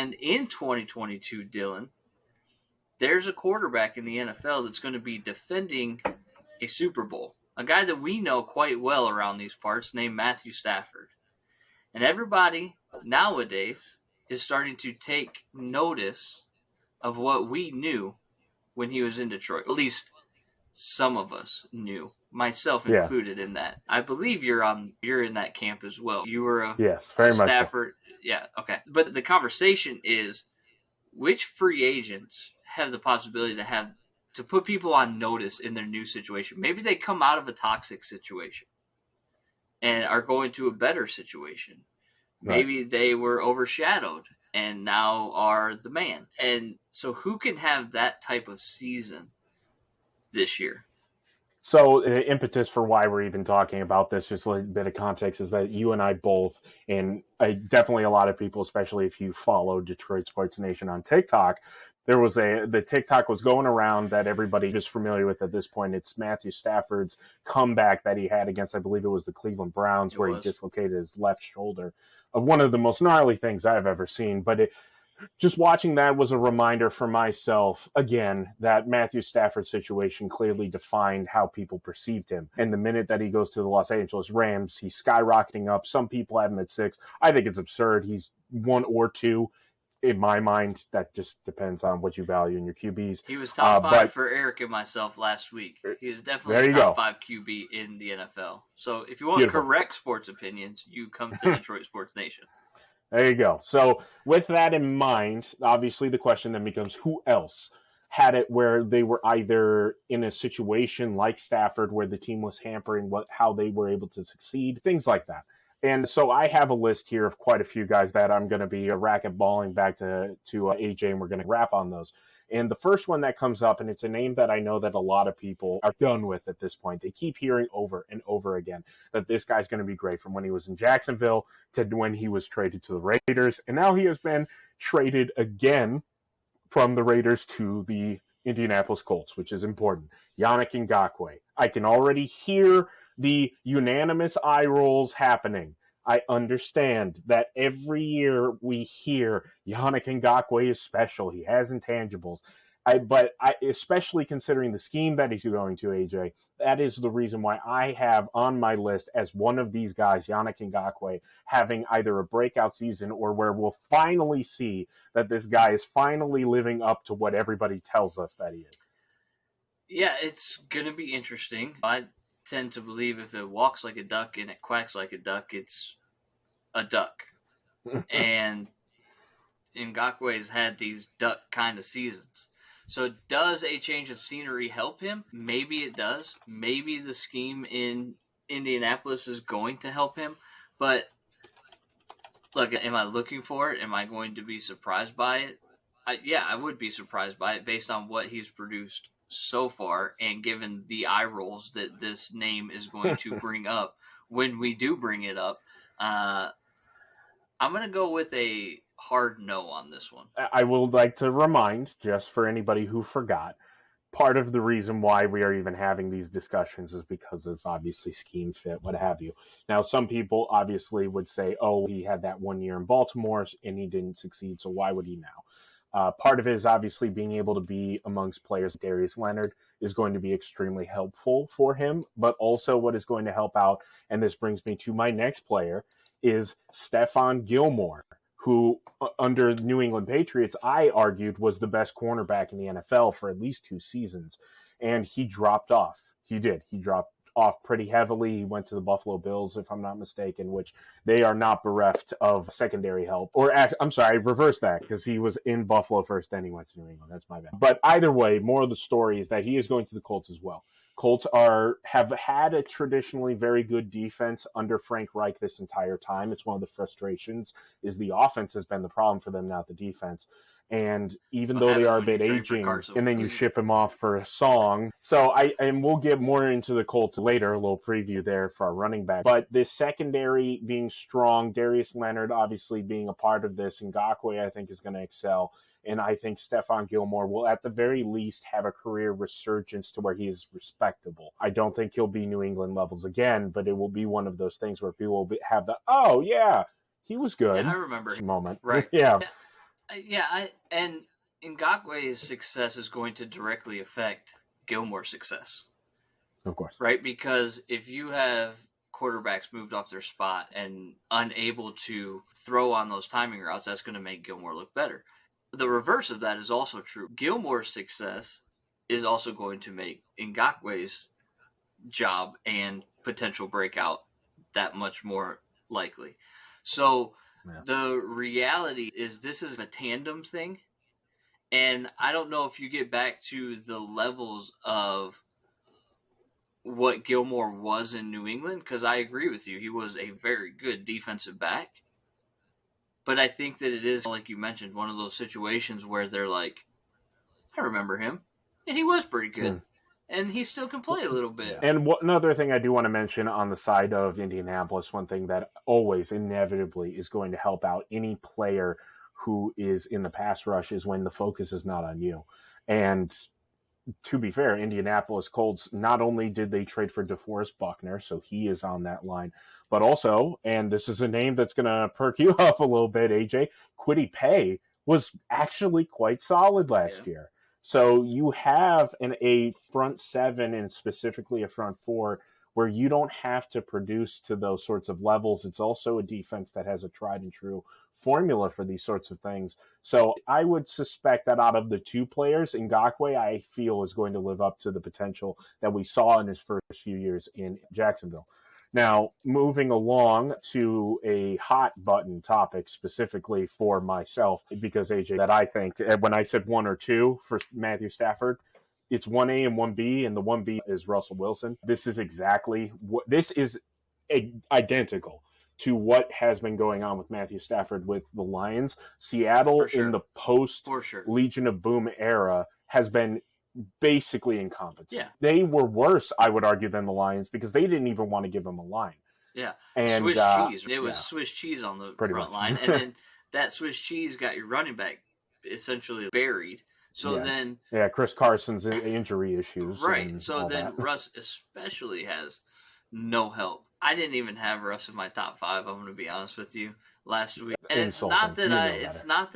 And in 2022, Dylan, there's a quarterback in the NFL that's going to be defending a Super Bowl. A guy that we know quite well around these parts named Matthew Stafford. And everybody nowadays is starting to take notice of what we knew when he was in Detroit. At least some of us knew, myself included in that. I believe you're in that camp as well. You were a Stafford. So. Yeah, okay. But the conversation is which free agents have the possibility to put people on notice in their new situation. Maybe they come out of a toxic situation and are going to a better situation. Maybe they were overshadowed and now are the man. And so who can have that type of season this year? So the impetus for why we're even talking about this, just a bit of context, is that you and I both, and definitely a lot of people, especially if you follow Detroit Sports Nation on TikTok, the TikTok was going around that everybody is familiar with at this point. It's Matthew Stafford's comeback that he had against, I believe it was the Cleveland Browns, where he dislocated his left shoulder. One of the most gnarly things I've ever seen. But just watching that was a reminder for myself, again, that Matthew Stafford's situation clearly defined how people perceived him. And the minute that he goes to the Los Angeles Rams, he's skyrocketing up. Some people have him at 6. I think it's absurd. He's 1 or 2. In my mind, that just depends on what you value in your QBs. He was top 5 for Eric and myself last week. He is definitely a top 5 QB in the NFL. So if you want correct sports opinions, you come to Detroit Sports Nation. There you go. So with that in mind, obviously the question then becomes, who else had it where they were either in a situation like Stafford where the team was hampering how they were able to succeed, things like that. And so I have a list here of quite a few guys that I'm going to be racquetballing back to AJ, and we're going to wrap on those. And the first one that comes up, and it's a name that I know that a lot of people are done with at this point. They keep hearing over and over again that this guy's going to be great, from when he was in Jacksonville to when he was traded to the Raiders. And now he has been traded again from the Raiders to the Indianapolis Colts, which is important. Yannick Ngakoue. I can already hear the unanimous eye rolls happening. I understand that every year we hear Yannick Ngakoue is special. He has intangibles. But especially considering the scheme that he's going to, AJ, that is the reason why I have on my list as one of these guys, Yannick Ngakoue, having either a breakout season or where we'll finally see that this guy is finally living up to what everybody tells us that he is. Yeah, it's going to be interesting. I tend to believe if it walks like a duck and it quacks like a duck, it's a duck. And Ngakoue's had these duck kind of seasons. So does a change of scenery help him? Maybe it does. Maybe the scheme in Indianapolis is going to help him. But look, am I looking for it? Am I going to be surprised by it? I would be surprised by it based on what he's produced so far, and given the eye rolls that this name is going to bring up when we do bring it up. I'm going to go with a hard no on this one. I would like to remind, just for anybody who forgot, part of the reason why we are even having these discussions is because of obviously scheme fit, what have you. Now, some people obviously would say, oh, he had that 1 year in Baltimore and he didn't succeed, so why would he now? Part of it is obviously being able to be amongst players. Darius Leonard is going to be extremely helpful for him, but also what is going to help out, and this brings me to my next player, is Stefan Gilmore, who under New England Patriots, I argued was the best cornerback in the NFL for at least 2 seasons, and he dropped off. He did. He dropped off pretty heavily. He went to the Buffalo Bills, if I'm not mistaken, which they are not bereft of secondary help. I'm sorry, reverse that, because he was in Buffalo first, then he went to New England. That's my bad. But either way, more of the story is that he is going to the Colts as well. Colts have had a traditionally very good defense under Frank Reich this entire time. It's one of the frustrations is the offense has been the problem for them, not the defense. And even though they are a bit aging, and then you ship him off for a song. So and we'll get more into the Colts later, a little preview there for our running back. But this secondary being strong, Darius Leonard obviously being a part of this, and Ngakoue I think is going to excel. And I think Stefan Gilmore will at the very least have a career resurgence to where he is respectable. I don't think he'll be New England levels again, but it will be one of those things where people will have the, oh yeah, he was good. Yeah, I remember moment. Right. Yeah. And Ngakwe's success is going to directly affect Gilmore's success. Of course. Right? Because if you have quarterbacks moved off their spot and unable to throw on those timing routes, that's going to make Gilmore look better. The reverse of that is also true. Gilmore's success is also going to make Ngakwe's job and potential breakout that much more likely. So the reality is this is a tandem thing. And I don't know if you get back to the levels of what Gilmore was in New England, because I agree with you. He was a very good defensive back. But I think that it is, like you mentioned, one of those situations where they're like, I remember him. And he was pretty good. And he still can play a little bit. And another thing I do want to mention on the side of Indianapolis, one thing that always inevitably is going to help out any player who is in the pass rush is when the focus is not on you. And to be fair, Indianapolis Colts, not only did they trade for DeForest Buckner, so he is on that line, but also, and this is a name that's going to perk you up a little bit, AJ, Kwity Paye was actually quite solid last year. So you have a front seven and specifically a front four where you don't have to produce to those sorts of levels. It's also a defense that has a tried and true formula for these sorts of things. So I would suspect that out of the two players, Ngakoue, I feel, is going to live up to the potential that we saw in his first few years in Jacksonville. Now, moving along to a hot button topic specifically for myself, because AJ, that I think, when I said 1 or 2 for Matthew Stafford, it's 1A and 1B, and the 1B is Russell Wilson. This is identical to what has been going on with Matthew Stafford with the Lions. Seattle in the post-Legion of Boom era has been basically incompetent. Yeah. They were worse, I would argue, than the Lions because they didn't even want to give him a line. Yeah. And, Swiss cheese. It was Swiss cheese on the front line. And then that Swiss cheese got your running back essentially buried. So then... Yeah, Chris Carson's injury issues. Right. So then Russ especially has no help. I didn't even have Russ in my top 5, I'm going to be honest with you, last week. And it's not that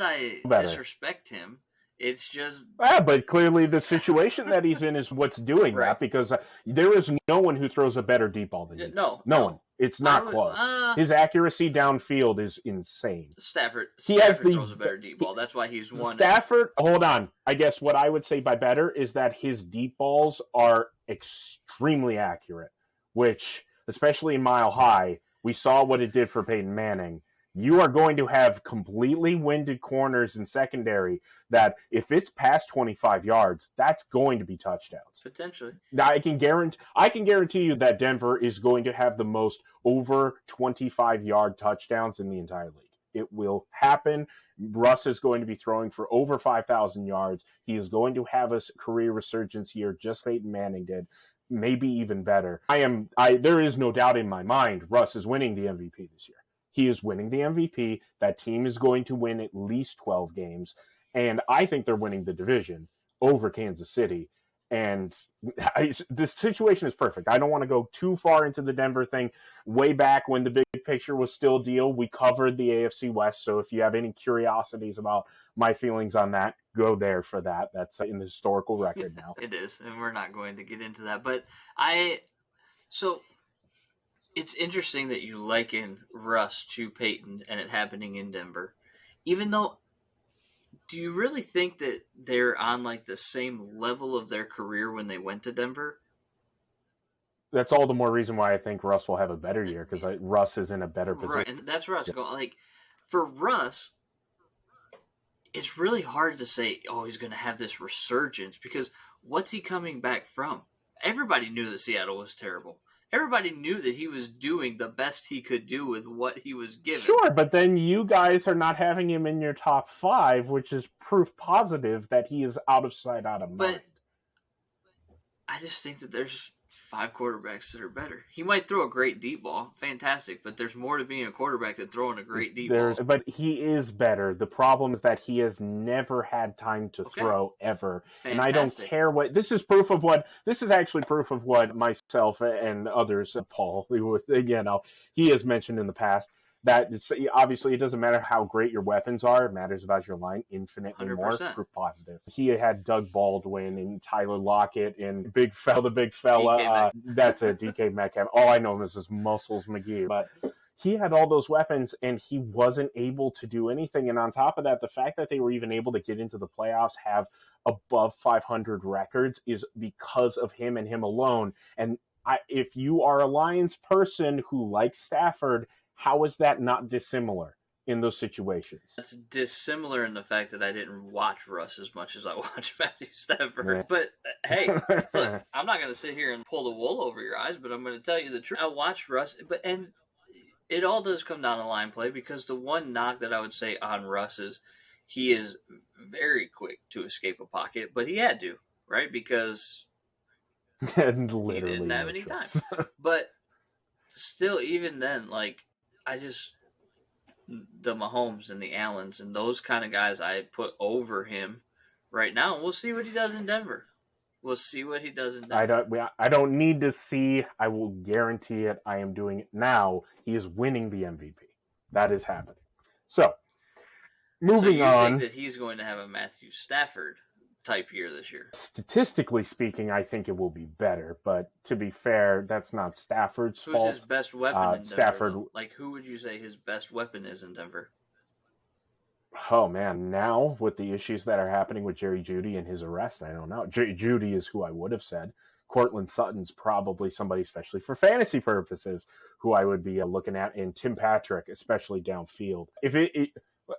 I disrespect him. It's just... but clearly the situation that he's in is what's doing that, because there is no one who throws a better deep ball than him. No one. It's not close. His accuracy downfield is insane. Stafford throws a better deep ball. That's why he's won. Stafford, hold on. I guess what I would say by better is that his deep balls are extremely accurate, which, especially in Mile High, we saw what it did for Peyton Manning. You are going to have completely winded corners in secondary that if it's past 25 yards, that's going to be touchdowns. Potentially. Now, I can guarantee you that Denver is going to have the most over 25-yard touchdowns in the entire league. It will happen. Russ is going to be throwing for over 5,000 yards. He is going to have a career resurgence here, just Peyton Manning did. Maybe even better. There is no doubt in my mind Russ is winning the MVP this year. He is winning the MVP. That team is going to win at least 12 games. And I think they're winning the division over Kansas City. And this situation is perfect. I don't want to go too far into the Denver thing. Way back when the big picture was still a deal, we covered the AFC West. So if you have any curiosities about my feelings on that, go there for that. That's in the historical record now. It is, and we're not going to get into that. But it's interesting that you liken Russ to Peyton and it happening in Denver. Even though, do you really think that they're on like the same level of their career when they went to Denver? That's all the more reason why I think Russ will have a better year, because Russ is in a better position. Right, and that's where I was going. Like, for Russ, it's really hard to say, he's going to have this resurgence, because what's he coming back from? Everybody knew that Seattle was terrible. Everybody knew that he was doing the best he could do with what he was given. Sure, but then you guys are not having him in your top 5, which is proof positive that he is out of sight, out of mind. But I just think that there's 5 quarterbacks that are better. He might throw a great deep ball, fantastic, but there's more to being a quarterback than throwing a great deep ball. But he is better. The problem is that he has never had time to throw ever. Fantastic. And I don't care what... This is actually proof of what myself and others, Paul, he has mentioned in the past, obviously it doesn't matter how great your weapons are. It matters about your line infinitely more. 100%. Proof positive. He had Doug Baldwin and Tyler Lockett and the big fella. That's a DK Metcalf. All I know him is Muscles McGee. But he had all those weapons, and he wasn't able to do anything. And on top of that, the fact that they were even able to get into the playoffs, have above 500 records, is because of him and him alone. And if you are a Lions person who likes Stafford, how is that not dissimilar in those situations? It's dissimilar in the fact that I didn't watch Russ as much as I watched Matthew Stafford. Yeah. But hey, look, I'm not going to sit here and pull the wool over your eyes, but I'm going to tell you the truth. I watched Russ, and it all does come down to line play, because the one knock that I would say on Russ is he is very quick to escape a pocket, but he had to, right? Because and he didn't have any time. But still, even then, like, the Mahomes and the Allens and those kind of guys I put over him right now. And we'll see what he does in Denver. I don't need to see. I will guarantee it. I am doing it now. He is winning the MVP. That is happening. So, moving on. So you think that he's going to have a Matthew Stafford type year this year? Statistically speaking, I think it will be better. But to be fair, that's not Stafford's fault. Who's his best weapon in Denver? Stafford. Like, who would you say his best weapon is in Denver? Oh, man. Now, with the issues that are happening with Jerry Jeudy and his arrest, I don't know. Jeudy is who I would have said. Cortland Sutton's probably somebody, especially for fantasy purposes, who I would be looking at. And Tim Patrick, especially downfield.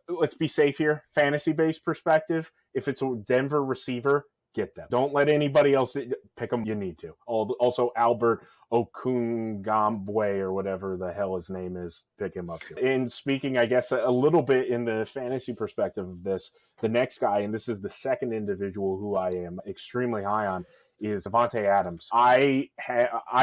Let's be safe here. Fantasy-based perspective, if it's a Denver receiver, get them. Don't let anybody else pick them. You need to. Also, Albert Okungambwe, or whatever the hell his name is, pick him up too. And speaking, I guess, a little bit in the fantasy perspective of this, the next guy, and this is the second individual who I am extremely high on, is Devante Adams. I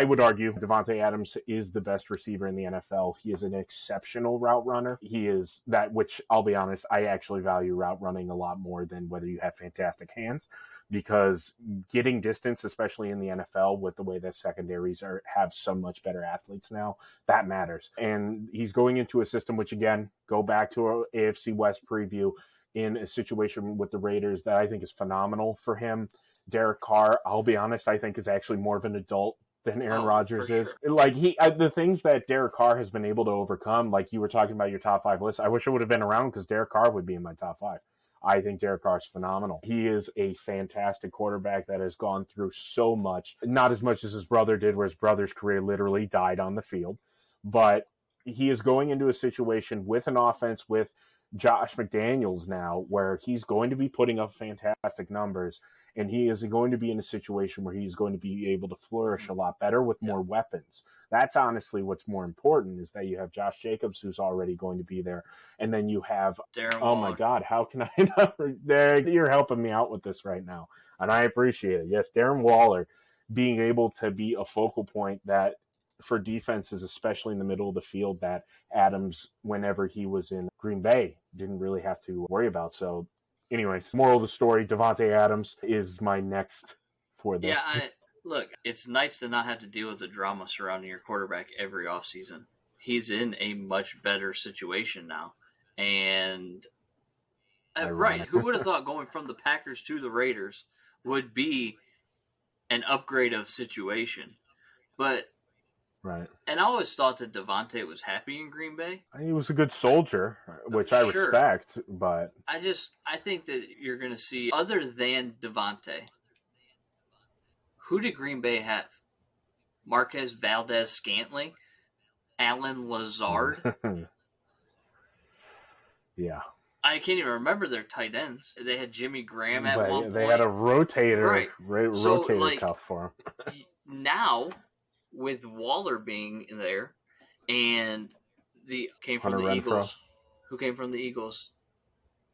would argue Devante Adams is the best receiver in the NFL. He is an exceptional route runner. He is that, which I'll be honest, I actually value route running a lot more than whether you have fantastic hands, because getting distance, especially in the NFL with the way that secondaries have so much better athletes now, that matters. And he's going into a system which, again, go back to our AFC West preview, in a situation with the Raiders that I think is phenomenal for him. Derek Carr, I'll be honest, I think is actually more of an adult than Aaron Rodgers is. Sure. Like, the things that Derek Carr has been able to overcome, like you were talking about your top 5 list, I wish I would have been around, because Derek Carr would be in my top 5. I think Derek Carr is phenomenal. He is a fantastic quarterback that has gone through so much, not as much as his brother did, where his brother's career literally died on the field, but he is going into a situation with an offense with Josh McDaniels now, where he's going to be putting up fantastic numbers, and he is going to be in a situation where he's going to be able to flourish a lot better with more weapons. That's honestly what's more important, is that you have Josh Jacobs, who's already going to be there, and then you have Darren oh Waller. My God, how can I not? You're helping me out with this right now, and I appreciate it. Yes, Darren Waller being able to be a focal point that for defenses, especially in the middle of the field, that Adams, whenever he was in Green Bay, didn't really have to worry about. So anyways, moral of the story, Devante Adams is my next for this. Yeah, look, it's nice to not have to deal with the drama surrounding your quarterback every offseason. He's in a much better situation now. And, right, who would have thought going from the Packers to the Raiders would be an upgrade of situation? But, right. And I always thought that Devante was happy in Green Bay. He was a good soldier, which I respect, but I think that you're going to see, other than Devante, who did Green Bay have? Marquez Valdez-Scantling? Alan Lazard? Yeah. I can't even remember their tight ends. They had Jimmy Graham at one point. They had a rotator, right. rotator cuff for him. Now, with Waller being there, and came from Hunter the Renfrow. Eagles. Who came from the Eagles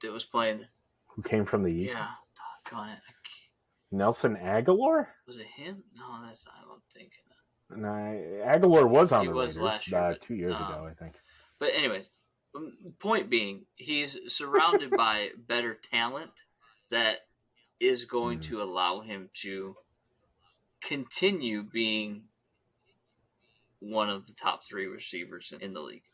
that was playing? Who came from the Eagles? Yeah. Doggone it. Nelson Aguilar? Was it him? No, that's not what I'm thinking. No, Aguilar was on the Raiders last year, 2 years ago, I think. But anyways, point being, he's surrounded by better talent that is going to allow him to continue being one of the top 3 receivers in the league.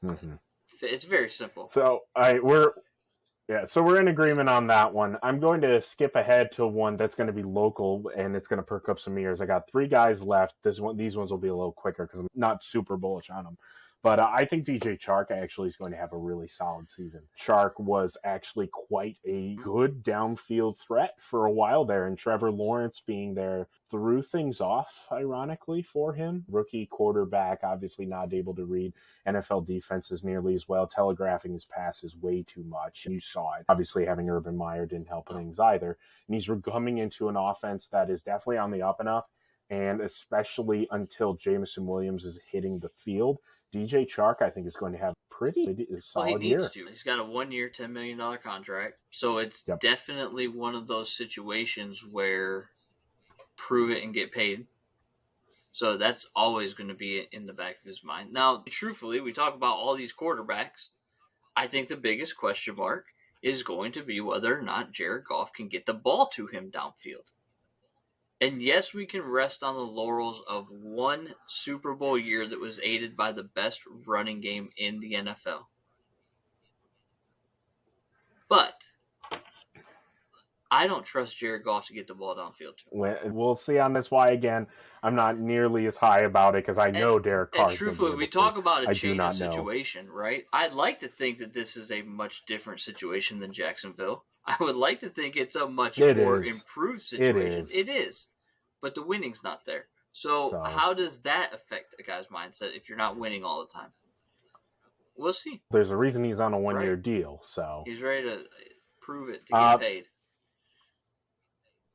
Mm-hmm. It's very simple. So we're in agreement on that one. I'm going to skip ahead to one that's going to be local, and it's going to perk up some ears. I got 3 guys left. These ones will be a little quicker because I'm not super bullish on them. But I think DJ Chark actually is going to have a really solid season. Chark was actually quite a good downfield threat for a while there, and Trevor Lawrence being there threw things off, ironically, for him. Rookie quarterback, obviously not able to read NFL defenses nearly as well, telegraphing his passes way too much. You saw it. Obviously, having Urban Meyer didn't help things either. And he's coming into an offense that is definitely on the up and up, and especially until Jameson Williams is hitting the field, DJ Chark, I think, is going to have pretty solid year. Well, he needs to. He's got a 1-year, $10 million contract. So it's definitely one of those situations where prove it and get paid. So that's always going to be in the back of his mind. Now, truthfully, we talk about all these quarterbacks. I think the biggest question mark is going to be whether or not Jared Goff can get the ball to him downfield. And yes, we can rest on the laurels of one Super Bowl year that was aided by the best running game in the NFL. But I don't trust Jared Goff to get the ball downfield to him. We'll see on this why, again, I'm not nearly as high about it because I know Derek Carr. And truthfully, we talk about a change of situation, right? I'd like to think that this is a much different situation than Jacksonville. I would like to think it's a much more improved situation. It is. But the winning's not there. So how does that affect a guy's mindset if you're not winning all the time? We'll see. There's a reason he's on a 1-year deal. So he's ready to prove it to get paid.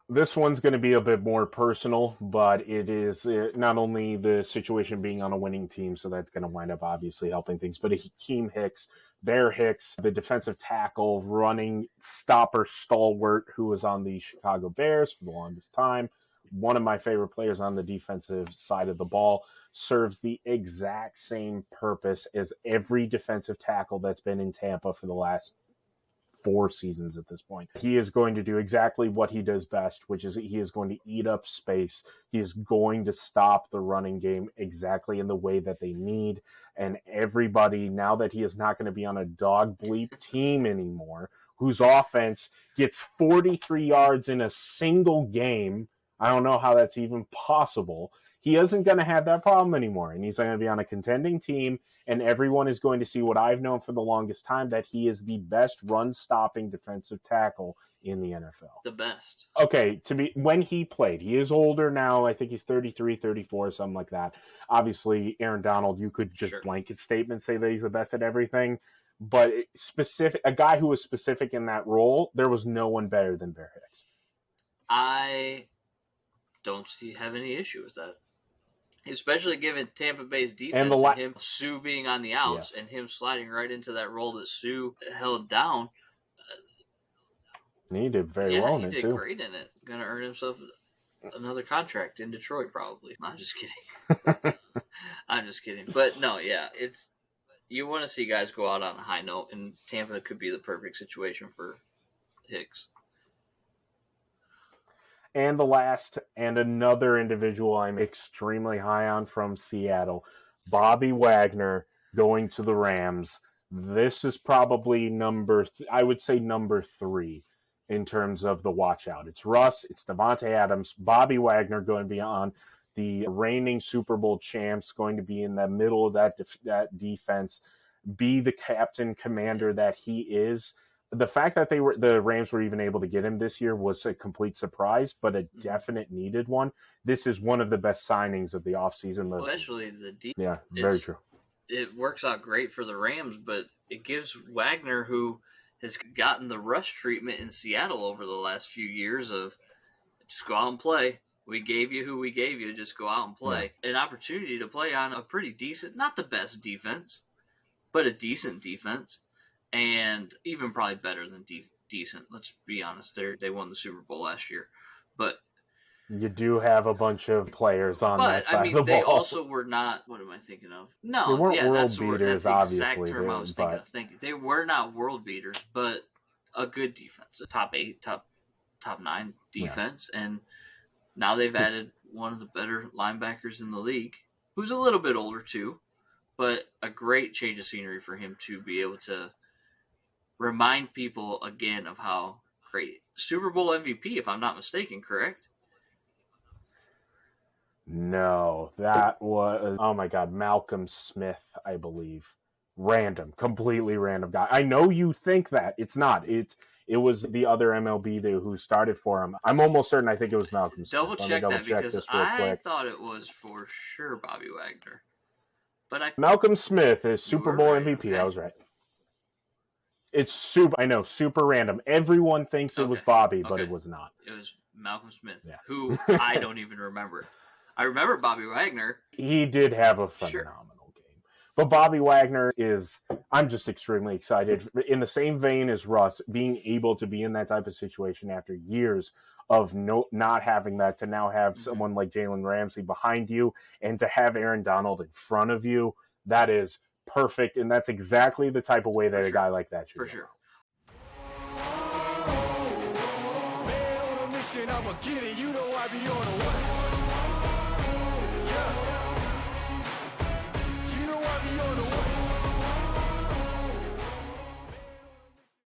This one's going to be a bit more personal, but it is not only the situation being on a winning team, so that's going to wind up obviously helping things, but Hakeem Hicks, Bair Hicks, the defensive tackle, running stopper stalwart who was on the Chicago Bears for the longest time, one of my favorite players on the defensive side of the ball, serves the exact same purpose as every defensive tackle that's been in Tampa for the last 4 seasons at this point. He is going to do exactly what he does best, which is he is going to eat up space. He is going to stop the running game exactly in the way that they need. And everybody, now that he is not going to be on a dog bleep team anymore, whose offense gets 43 yards in a single game, I don't know how that's even possible. He isn't going to have that problem anymore, and he's going to be on a contending team, and everyone is going to see what I've known for the longest time, that he is the best run-stopping defensive tackle in the NFL. The best. Okay, when he played. He is older now. I think he's 33, 34, something like that. Obviously, Aaron Donald, you could just blanket statement say that he's the best at everything, but a guy who was specific in that role, there was no one better than Bair Hicks. I don't have any issue with that. Especially given Tampa Bay's defense and him, Sue being on the outs, and him sliding right into that role that Sue held down. He did very well in it, too. He did great in it. Going to earn himself another contract in Detroit, probably. I'm just kidding. I'm just kidding. But, no, you want to see guys go out on a high note, and Tampa could be the perfect situation for Hicks. And the last, and another individual I'm extremely high on from Seattle, Bobby Wagner going to the Rams. This is probably number 3 in terms of the watch out. It's Russ, it's Devante Adams, Bobby Wagner going to be on the reigning Super Bowl champs, going to be in the middle of that defense, be the captain commander that he is. The fact that the Rams were even able to get him this year was a complete surprise, but a definite needed one. This is one of the best signings of the offseason. Well, actually, the defense. Yeah, very true. It works out great for the Rams, but it gives Wagner, who has gotten the rush treatment in Seattle over the last few years of just go out and play. We gave you who we gave you. Just go out and play. Yeah. An opportunity to play on a pretty decent, not the best defense, but a decent defense. And even probably better than decent. Let's be honest. They won the Super Bowl last year. But you do have a bunch of players on that side of the ball. They also were not, what am I thinking of? No, they weren't world beaters, that's the exact term I was thinking. They were not world beaters, but a good defense. A top 8, top 9 defense. Yeah. And now they've added one of the better linebackers in the league, who's a little bit older too. but a great change of scenery for him to be able to remind people again of how great. Super Bowl MVP, if I'm not mistaken, correct? No, that was, oh my God, Malcolm Smith, I believe. Random, completely random guy. I know you think that. It's not. It was the other MLB who started for him. I'm almost certain. I think it was Malcolm Smith. Double check that because I thought it was for sure Bobby Wagner. But Malcolm Smith is Super Bowl right, MVP. okay. I was right. It's super random. Everyone thinks it was Bobby, but it was not. It was Malcolm Smith, who I don't even remember. I remember Bobby Wagner. He did have a phenomenal game. But Bobby Wagner I'm just extremely excited. In the same vein as Russ, being able to be in that type of situation after years of not having that, to now have someone like Jalen Ramsey behind you and to have Aaron Donald in front of you, that is perfect. And that's exactly the type of way that a guy like that should go. For sure. Man on a mission, I'ma get it. You know I be on a what?